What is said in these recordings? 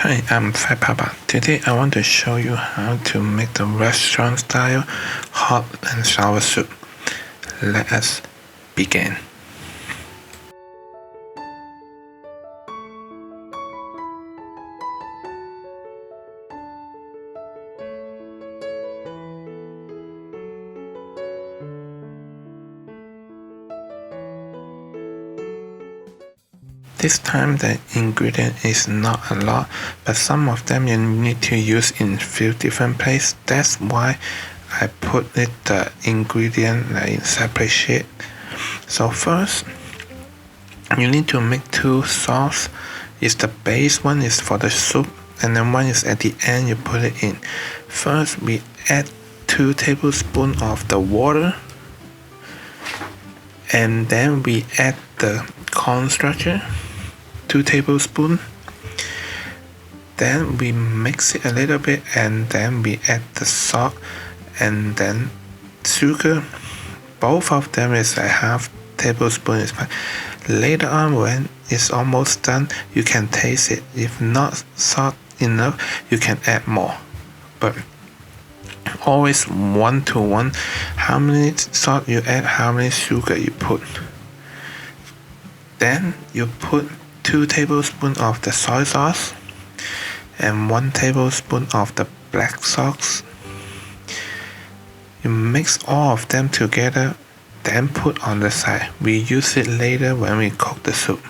Hi, I'm Fat Papa. Today I want to show you how to make the restaurant style hot and sour soup. Let us begin. This time the ingredient is not a lot, but some of them you need to use in few different places. That's why I put the ingredient in separate sheet. So first, you need to make two sauce. It's the base one is for the soup, and then one is at the end you put it in. First, we add 2 tablespoons of the water, and then we add the cornstarch, 2 tablespoons. Then we mix it a little bit, and then we add the salt and then sugar. Both of them is a half tablespoon is fine. Later on, when it's almost done, you can taste it. If not salt enough, you can add more. But always 1-to-1. How many salt you add, how many sugar you put. Then you put 2 tablespoons of the soy sauce and 1 tablespoon of the black sauce. You mix all of them together, then put on the side. We use it later when we cook the soup.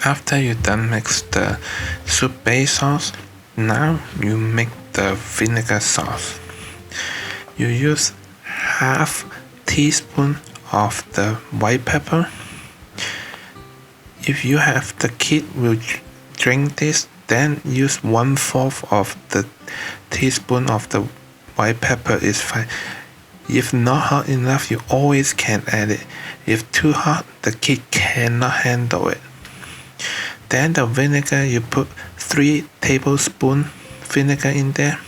After you done mix the soup base sauce, now you make the vinegar sauce. You use half teaspoon of the white pepper. If you have the kid will drink this, then use 1/4 of the teaspoon of the white pepper is fine. If not hot enough, you always can add it. If too hot, the kid cannot handle it. Then the vinegar, you put 3 tablespoons vinegar in there.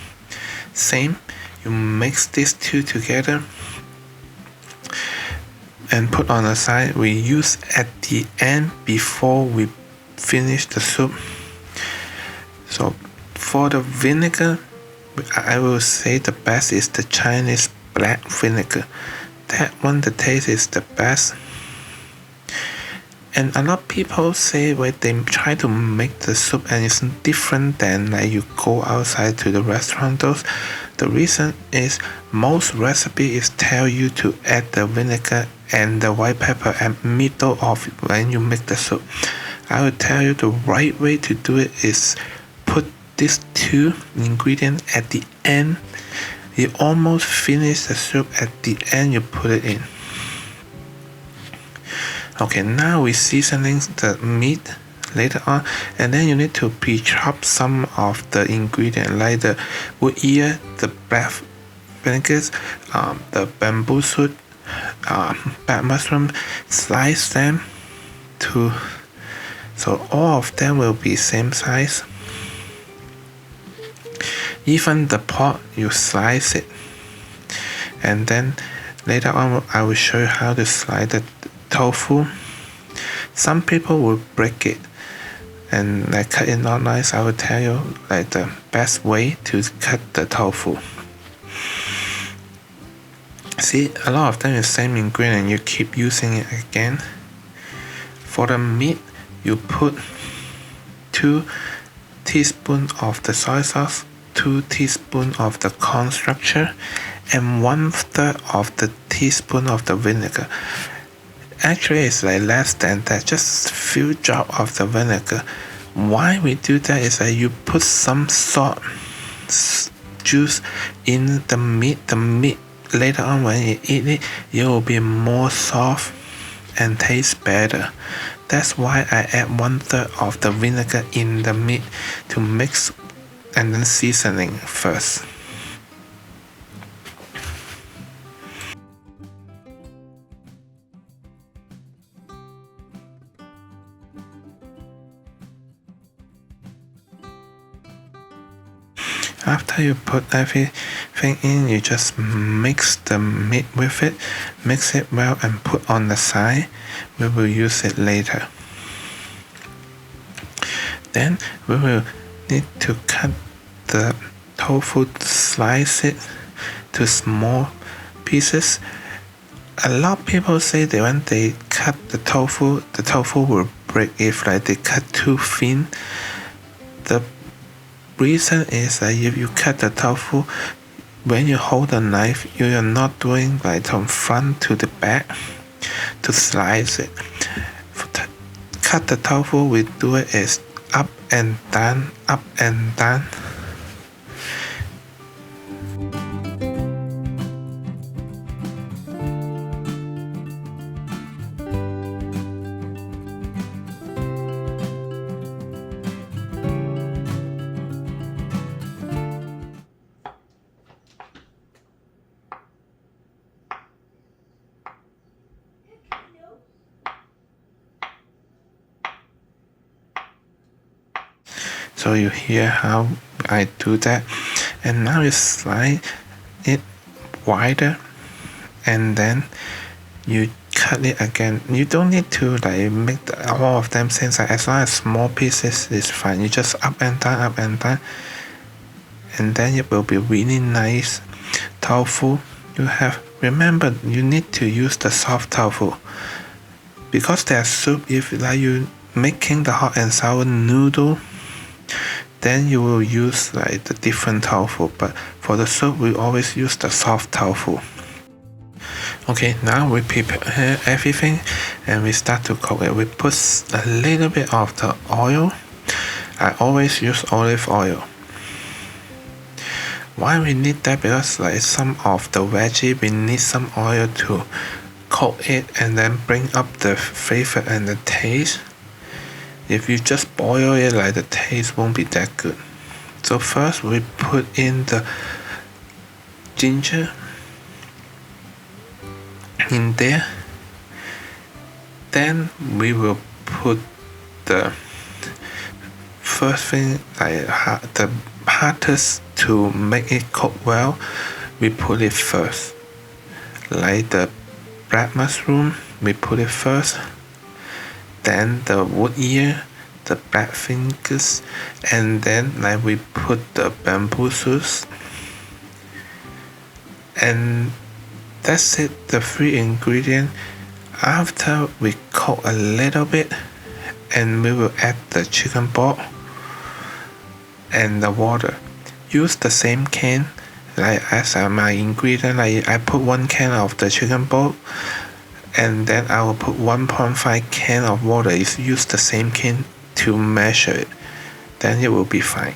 Same, you mix these two together and put on the side. We use at the end before we finish the soup. So for the vinegar, I will say the best is the Chinese black vinegar. That one, the taste is the best. And a lot of people say when they try to make the soup and it's different than like you go outside to the restaurant. The reason is most recipes tell you to add the vinegar and the white pepper at middle of when you make the soup. I will tell you the right way to do it is put these 2 ingredients at the end. You almost finish the soup at the end, you put it in. Okay, now we seasoning the meat later on, and then you need to pre-chop some of the ingredients like the wood ear, the black vinegars, the bamboo shoot, black mushroom. Slice them so all of them will be same size. Even the pork, you slice it, and then later on I will show you how to slice the tofu. Some people will break it and like cut it not nice. I will tell you like the best way to cut the tofu. See, a lot of them is same ingredient, you keep using it again. For the meat, you put 2 teaspoons of the soy sauce, 2 teaspoons of the cornstarch, and 1/3 of the teaspoon of the vinegar. Actually, it's like less than that, just few drops of the vinegar. Why we do that is that you put some salt juice in the meat. The meat later on when you eat it, it will be more soft and taste better. That's why I add 1/3 of the vinegar in the meat to mix and then seasoning first. After you put everything in, you just mix the meat with it, mix it well and put on the side. We will use it later. Then we will need to cut the tofu, slice it to small pieces. A lot of people say that when they cut the tofu will break if like they cut too thin. The reason is that if you cut the tofu, when you hold the knife, you are not doing like from front to the back to slice it. Cut the tofu, we do it is up and down, up and down. So you hear how I do that, and now you slide it wider and then you cut it again. You don't need to like make all of them same size. As long as small pieces is fine. You just up and down, and then it will be really nice tofu. Remember, you need to use the soft tofu because there's soup. If like you making the hot and sour noodle, then you will use like the different tofu, but for the soup we always use the soft tofu. Okay, now we prepare everything and we start to cook it. We put a little bit of the oil. I always use olive oil. Why we need that? Because like some of the veggie we need some oil to cook it and then bring up the flavor and the taste. If you just boil it, like the taste won't be that good. So first we put in the ginger in there. Then we will put the first thing, like the hardest to make it cook well, we put it first. Like the black mushroom, we put it first. Then the wood ear, the black fungus, and then like we put the bamboo shoots, and that's it, the 3 ingredients. After we cook a little bit, and we will add the chicken broth and the water. Use the same can, like as my ingredient. Like I put 1 can of the chicken broth, and then I will put 1.5 can of water. If you use the same can to measure it, then it will be fine.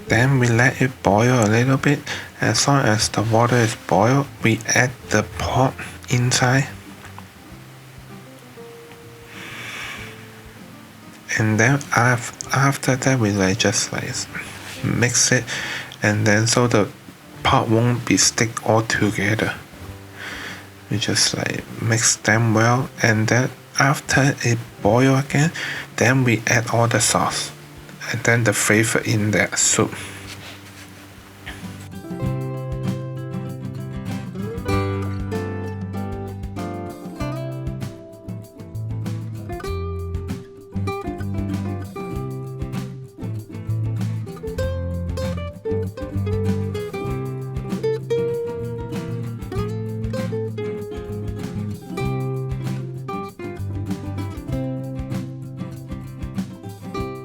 Then we let it boil a little bit. As long as the water is boiled, we add the pork inside. And then after that, we just mix it, and then so the pork won't be stick all together. We just mix them well, and then after it boil again, then we add all the sauce and then the flavor in that soup.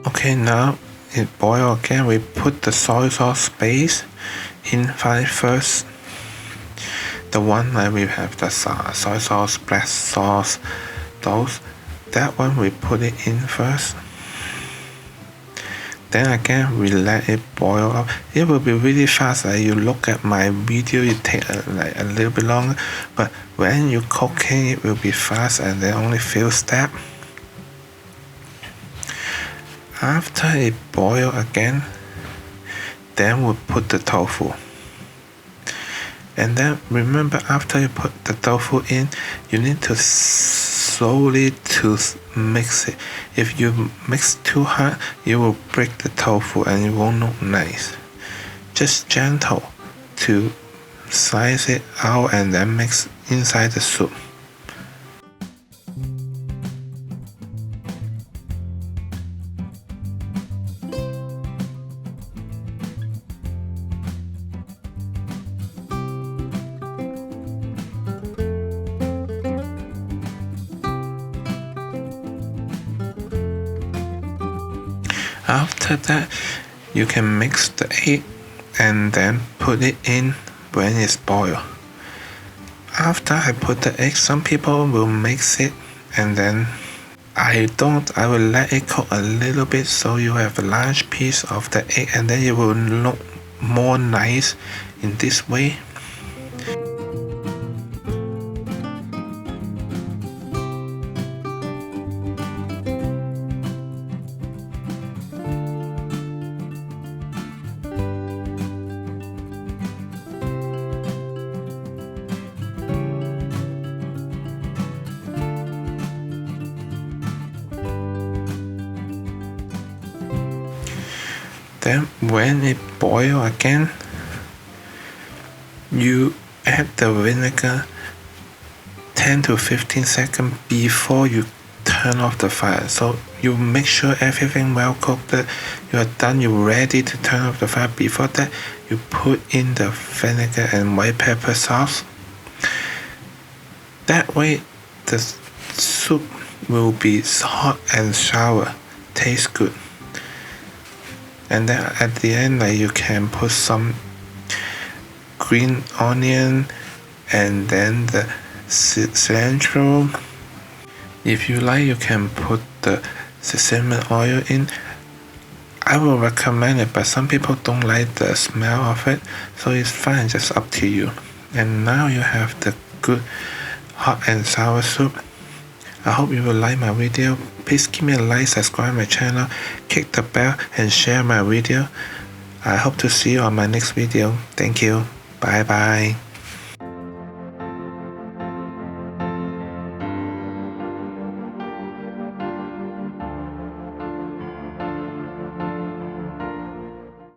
Okay, now it boil again. We put the soy sauce base inside first. The one we have the soy sauce, black sauce, that one we put it in first. Then again we let it boil up. It will be really fast. You look at my video, it take a little bit longer, but when you cooking, it will be fast and then only few steps. After it boil again, then we'll put the tofu. And then remember, after you put the tofu in, you need to slowly to mix it. If you mix too hard, you will break the tofu and it won't look nice. Just gentle to slice it out and then mix inside the soup. After that, you can mix the egg and then put it in when it's boiled. After I put the egg, some people will mix it and then I will let it cook a little bit so you have a large piece of the egg and then it will look more nice in this way. Then when it boils again, you add the vinegar 10 to 15 seconds before you turn off the fire. So you make sure everything well cooked. You are done, you're ready to turn off the fire. Before that, you put in the vinegar and white pepper sauce. That way the soup will be hot and sour, tastes good. And then at the end, you can put some green onion and then the cilantro. If you like, you can put the sesame oil in. I will recommend it, but some people don't like the smell of it, so it's fine, just up to you. And now you have the good hot and sour soup. I hope you will like my video. Please give me a like, subscribe my channel, click the bell and share my video. I hope to see you on my next video. Thank you. Bye bye.